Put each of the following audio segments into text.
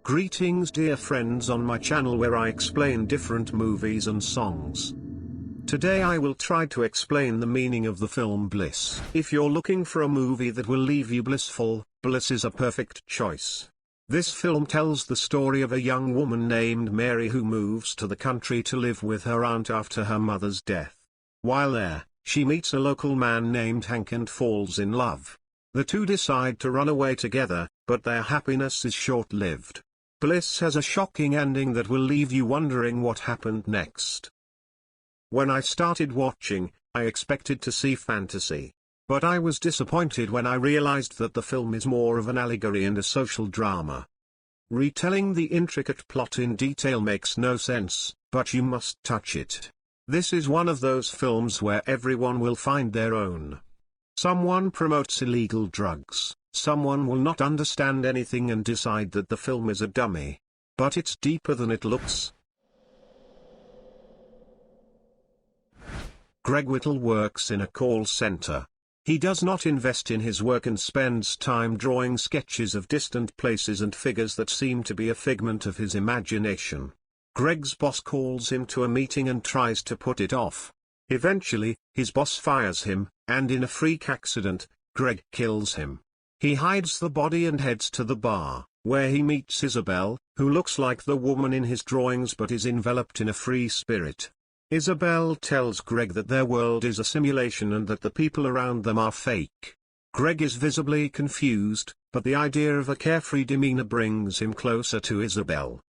Greetings dear friends on my channel where I explain different movies and songs. Today I will try to explain the meaning of the film Bliss. If you're looking for a movie that will leave you blissful, Bliss is a perfect choice. This film tells the story of a young woman named Mary who moves to the country to live with her aunt after her mother's death. While there, she meets a local man named Hank and falls in love. The two decide to run away together, but their happiness is short-lived. Bliss has a shocking ending that will leave you wondering what happened next. When I started watching, I expected to see fantasy. But I was disappointed when I realized that the film is more of an allegory and a social drama. Retelling the intricate plot in detail makes no sense, but you must touch it. This is one of those films where everyone will find their own. Someone promotes illegal drugs. Someone will not understand anything and decide that the film is a dummy. But it's deeper than it looks. Greg Whittle works in a call center. He does not invest in his work and spends time drawing sketches of distant places and figures that seem to be a figment of his imagination. Greg's boss calls him to a meeting and tries to put it off. Eventually, his boss fires him, and in a freak accident, Greg kills him. He hides the body and heads to the bar, where he meets Isabel, who looks like the woman in his drawings but is enveloped in a free spirit. Isabel tells Greg that their world is a simulation and that the people around them are fake. Greg is visibly confused, but the idea of a carefree demeanor brings him closer to Isabel.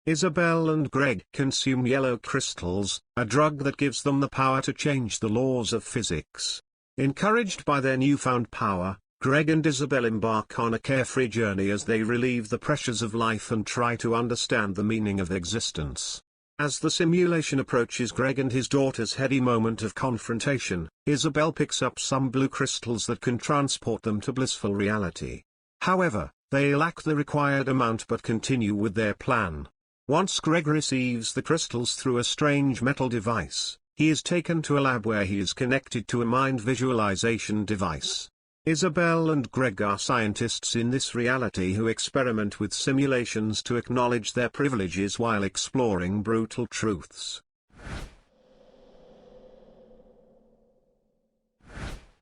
Isabel and Greg consume yellow crystals, a drug that gives them the power to change the laws of physics. Encouraged by their newfound power, Greg and Isabel embark on a carefree journey as they relieve the pressures of life and try to understand the meaning of existence. As the simulation approaches Greg and his daughter's heady moment of confrontation, Isabel picks up some blue crystals that can transport them to blissful reality. However, they lack the required amount but continue with their plan. Once Greg receives the crystals through a strange metal device, he is taken to a lab where he is connected to a mind visualization device. Isabel and Greg are scientists in this reality who experiment with simulations to acknowledge their privileges while exploring brutal truths.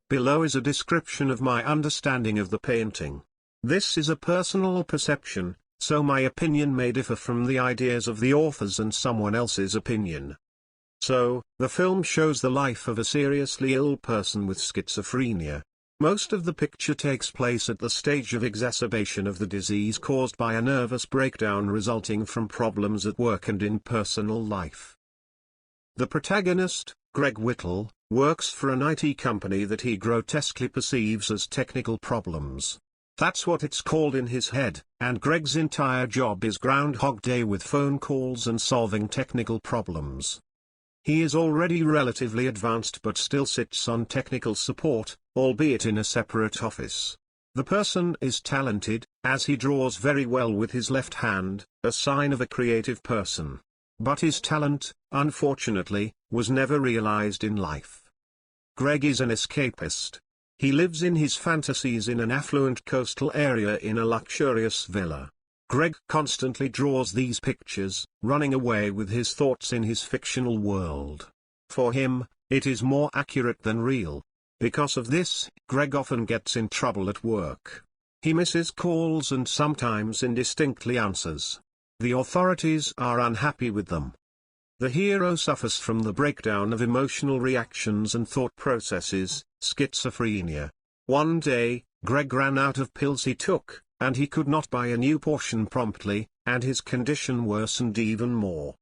Below is a description of my understanding of the painting. This is a personal perception, so my opinion may differ from the ideas of the authors and someone else's opinion. So, the film shows the life of a seriously ill person with schizophrenia. Most of the picture takes place at the stage of exacerbation of the disease caused by a nervous breakdown resulting from problems at work and in personal life. The protagonist, Greg Whittle, works for an IT company that he grotesquely perceives as technical problems. That's what it's called in his head, and Greg's entire job is Groundhog Day with phone calls and solving technical problems. He is already relatively advanced but still sits on technical support, albeit in a separate office. The person is talented, as he draws very well with his left hand, a sign of a creative person. But his talent, unfortunately, was never realized in life. Greg is an escapist. He lives in his fantasies in an affluent coastal area in a luxurious villa. Greg constantly draws these pictures, running away with his thoughts in his fictional world. For him, it is more accurate than real. Because of this, Greg often gets in trouble at work. He misses calls and sometimes indistinctly answers. The authorities are unhappy with them. The hero suffers from the breakdown of emotional reactions and thought processes, schizophrenia. One day, Greg ran out of pills he took, and he could not buy a new portion promptly, and his condition worsened even more.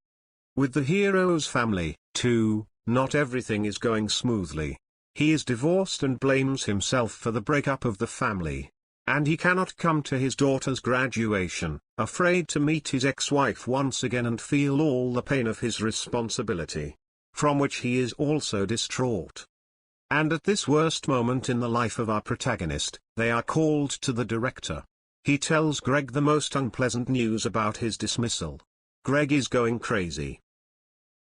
With the hero's family, too, not everything is going smoothly. He is divorced and blames himself for the breakup of the family. And he cannot come to his daughter's graduation, afraid to meet his ex-wife once again and feel all the pain of his responsibility. From which he is also distraught. And at this worst moment in the life of our protagonist, they are called to the director. He tells Greg the most unpleasant news about his dismissal. Greg is going crazy.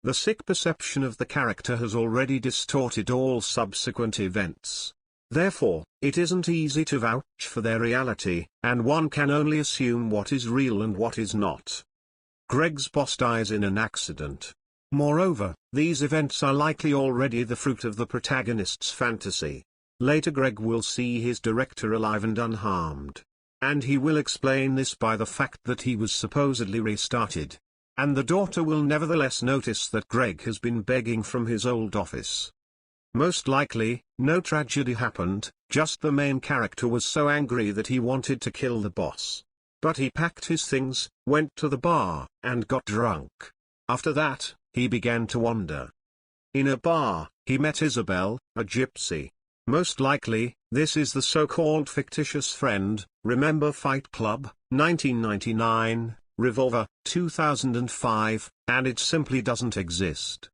The sick perception of the character has already distorted all subsequent events. Therefore, it isn't easy to vouch for their reality, and one can only assume what is real and what is not. Greg's boss dies in an accident. Moreover, these events are likely already the fruit of the protagonist's fantasy. Later Greg will see his director alive and unharmed. And he will explain this by the fact that he was supposedly restarted. And the daughter will nevertheless notice that Greg has been begging from his old office. Most likely, no tragedy happened, just the main character was so angry that he wanted to kill the boss. But he packed his things, went to the bar, and got drunk. After that, he began to wander. In a bar, he met Isabel, a gypsy. Most likely, this is the so-called fictitious friend. Remember Fight Club, 1999, Revolver, 2005, and it simply doesn't exist.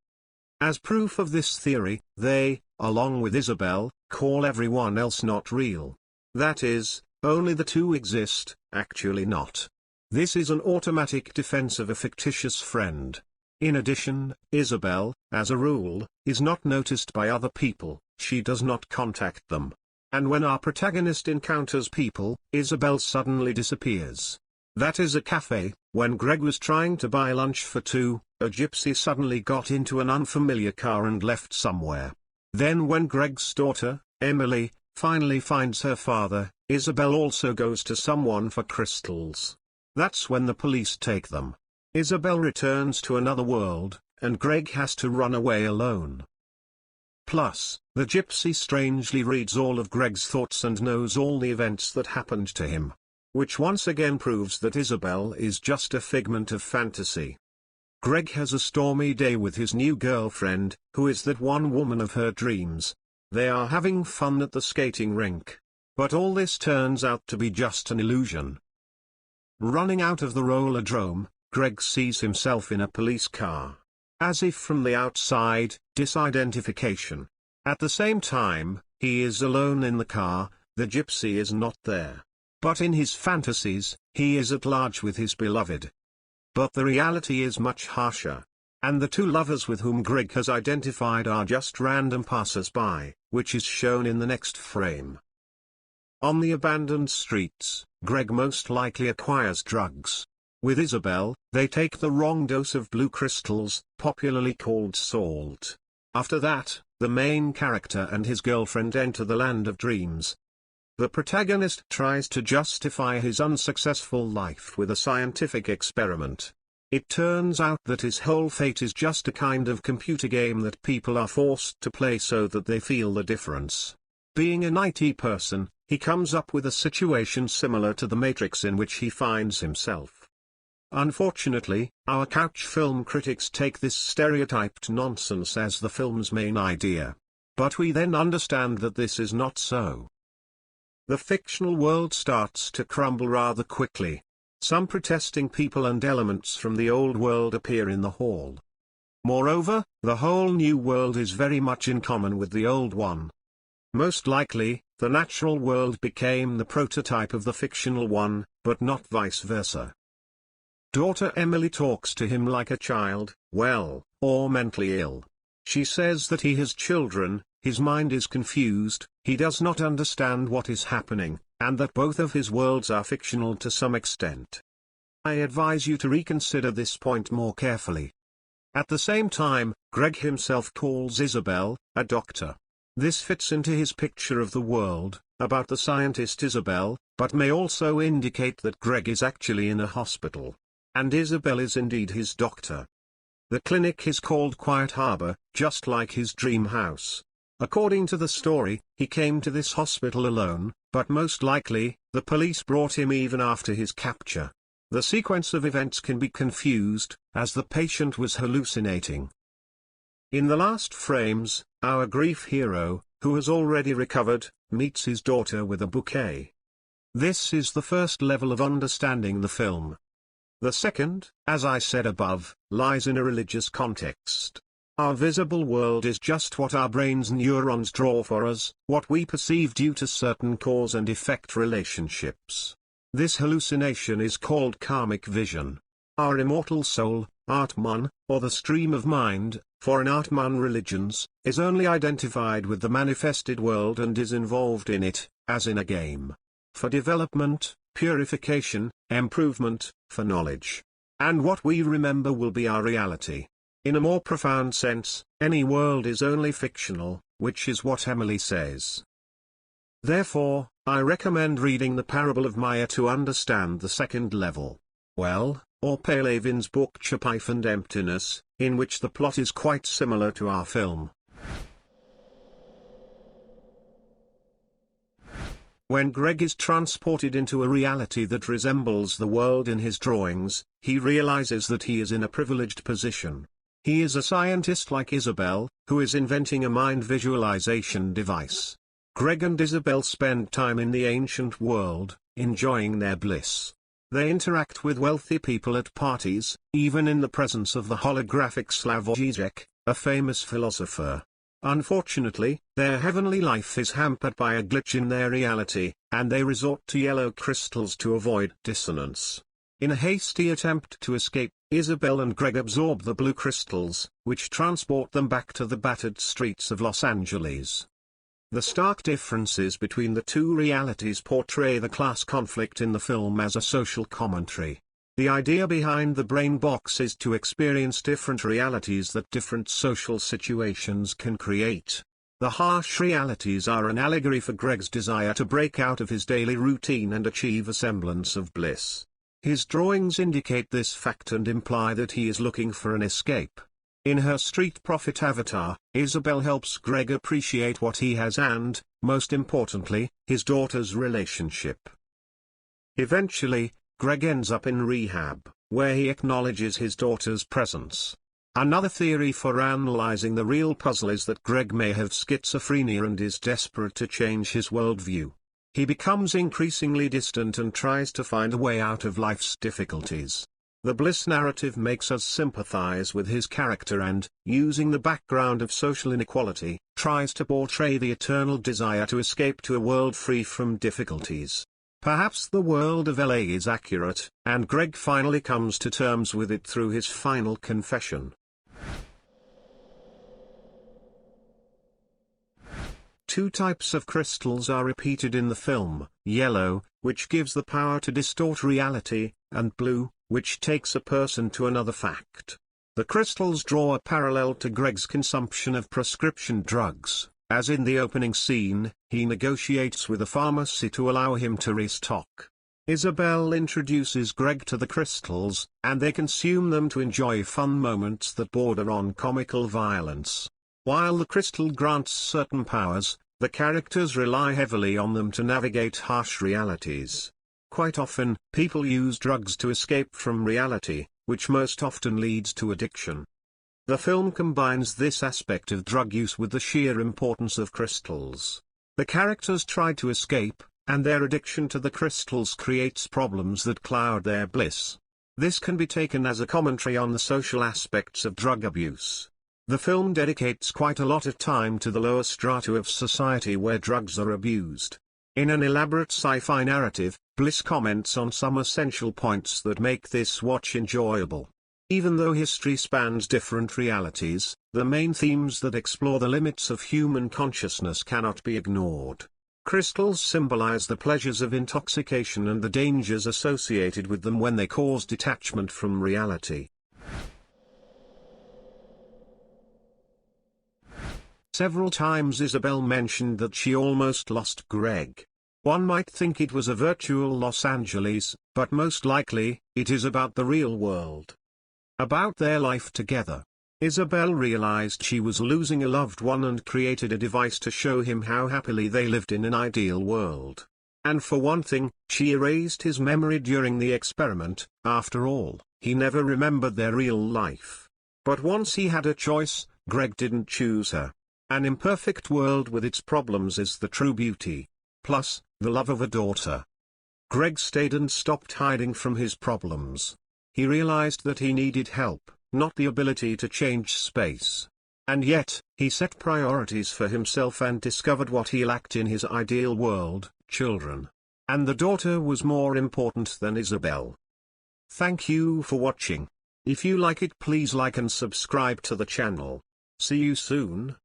As proof of this theory, they, along with Isabel, call everyone else not real. That is, only the two exist, actually not. This is an automatic defense of a fictitious friend. In addition, Isabel, as a rule, is not noticed by other people, she does not contact them. And when our protagonist encounters people, Isabel suddenly disappears. That is a cafe. When Greg was trying to buy lunch for two, a gypsy suddenly got into an unfamiliar car and left somewhere. Then when Greg's daughter, Emily, finally finds her father, Isabel also goes to someone for crystals. That's when the police take them. Isabel returns to another world, and Greg has to run away alone. Plus, the gypsy strangely reads all of Greg's thoughts and knows all the events that happened to him. Which once again proves that Isabel is just a figment of fantasy. Greg has a stormy day with his new girlfriend, who is that one woman of her dreams. They are having fun at the skating rink. But all this turns out to be just an illusion. Running out of the rollerdrome, Greg sees himself in a police car. As if from the outside, disidentification. At the same time, he is alone in the car, the gypsy is not there. But in his fantasies, he is at large with his beloved. But the reality is much harsher. And the two lovers with whom Greg has identified are just random passers-by, which is shown in the next frame. On the abandoned streets, Greg most likely acquires drugs. With Isabel, they take the wrong dose of blue crystals, popularly called salt. After that, the main character and his girlfriend enter the land of dreams. The protagonist tries to justify his unsuccessful life with a scientific experiment. It turns out that his whole fate is just a kind of computer game that people are forced to play so that they feel the difference. Being an IT person, he comes up with a situation similar to the Matrix in which he finds himself. Unfortunately, our couch film critics take this stereotyped nonsense as the film's main idea. But we then understand that this is not so. The fictional world starts to crumble rather quickly. Some protesting people and elements from the old world appear in the hall. Moreover, the whole new world is very much in common with the old one. Most likely, the natural world became the prototype of the fictional one, but not vice versa. Daughter Emily talks to him like a child, well, or mentally ill. She says that he has children, his mind is confused, he does not understand what is happening, and that both of his worlds are fictional to some extent. I advise you to reconsider this point more carefully. At the same time, Greg himself calls Isabel a doctor. This fits into his picture of the world, about the scientist Isabel, but may also indicate that Greg is actually in a hospital. And Isabel is indeed his doctor. The clinic is called Quiet Harbor, just like his dream house. According to the story, he came to this hospital alone, but most likely, the police brought him even after his capture. The sequence of events can be confused, as the patient was hallucinating. In the last frames, our grief hero, who has already recovered, meets his daughter with a bouquet. This is the first level of understanding the film. The second, as I said above, lies in a religious context. Our visible world is just what our brain's neurons draw for us, what we perceive due to certain cause and effect relationships. This hallucination is called karmic vision. our immortal soul, Atman, or the stream of mind, for in Atman religions, is only identified with the manifested world and is involved in it, as in a game. For development, purification, improvement, for knowledge. And what we remember will be our reality. In a more profound sense, any world is only fictional, which is what Emily says. Therefore, I recommend reading the parable of Maya to understand the second level. Well, or Palevin's book Chapaif and Emptiness, in which the plot is quite similar to our film. When Greg is transported into a reality that resembles the world in his drawings, he realizes that he is in a privileged position. He is a scientist like Isabel, who is inventing a mind visualization device. Greg and Isabel spend time in the ancient world, enjoying their bliss. They interact with wealthy people at parties, even in the presence of the holographic Slavoj Žižek, a famous philosopher. Unfortunately, their heavenly life is hampered by a glitch in their reality, and they resort to yellow crystals to avoid dissonance. In a hasty attempt to escape, Isabel and Greg absorb the blue crystals, which transport them back to the battered streets of Los Angeles. The stark differences between the two realities portray the class conflict in the film as a social commentary. The idea behind the brain box is to experience different realities that different social situations can create. The harsh realities are an allegory for Greg's desire to break out of his daily routine and achieve a semblance of bliss. His drawings indicate this fact and imply that he is looking for an escape. In her street prophet avatar, Isabel helps Greg appreciate what he has and, most importantly, his daughter's relationship. Eventually, Greg ends up in rehab, where he acknowledges his daughter's presence. Another theory for analyzing the real puzzle is that Greg may have schizophrenia and is desperate to change his worldview. He becomes increasingly distant and tries to find a way out of life's difficulties. The Bliss narrative makes us sympathize with his character and, using the background of social inequality, tries to portray the eternal desire to escape to a world free from difficulties. Perhaps the world of LA is accurate, and Greg finally comes to terms with it through his final confession. Two types of crystals are repeated in the film: yellow, which gives the power to distort reality, and blue, which takes a person to another fact. The crystals draw a parallel to Greg's consumption of prescription drugs, as in the opening scene, he negotiates with a pharmacy to allow him to restock. Isabel introduces Greg to the crystals, and they consume them to enjoy fun moments that border on comical violence. While the crystal grants certain powers, the characters rely heavily on them to navigate harsh realities. Quite often, people use drugs to escape from reality, which most often leads to addiction. The film combines this aspect of drug use with the sheer importance of crystals. The characters try to escape, and their addiction to the crystals creates problems that cloud their bliss. This can be taken as a commentary on the social aspects of drug abuse. The film dedicates quite a lot of time to the lower strata of society where drugs are abused. In an elaborate sci-fi narrative, Bliss comments on some essential points that make this watch enjoyable. Even though history spans different realities, the main themes that explore the limits of human consciousness cannot be ignored. Crystals symbolize the pleasures of intoxication and the dangers associated with them when they cause detachment from reality. Several times Isabel mentioned that she almost lost Greg. One might think it was a virtual Los Angeles, but most likely, it is about the real world. About their life together. Isabel realized she was losing a loved one and created a device to show him how happily they lived in an ideal world. And for one thing, she erased his memory during the experiment. After all, he never remembered their real life. But once he had a choice, Greg didn't choose her. An imperfect world with its problems is the true beauty. Plus, the love of a daughter. Greg stayed and stopped hiding from his problems. He realized that he needed help, not the ability to change space. And yet, he set priorities for himself and discovered what he lacked in his ideal world: children. And the daughter was more important than Isabel. Thank you for watching. If you like it, please like and subscribe to the channel. See you soon.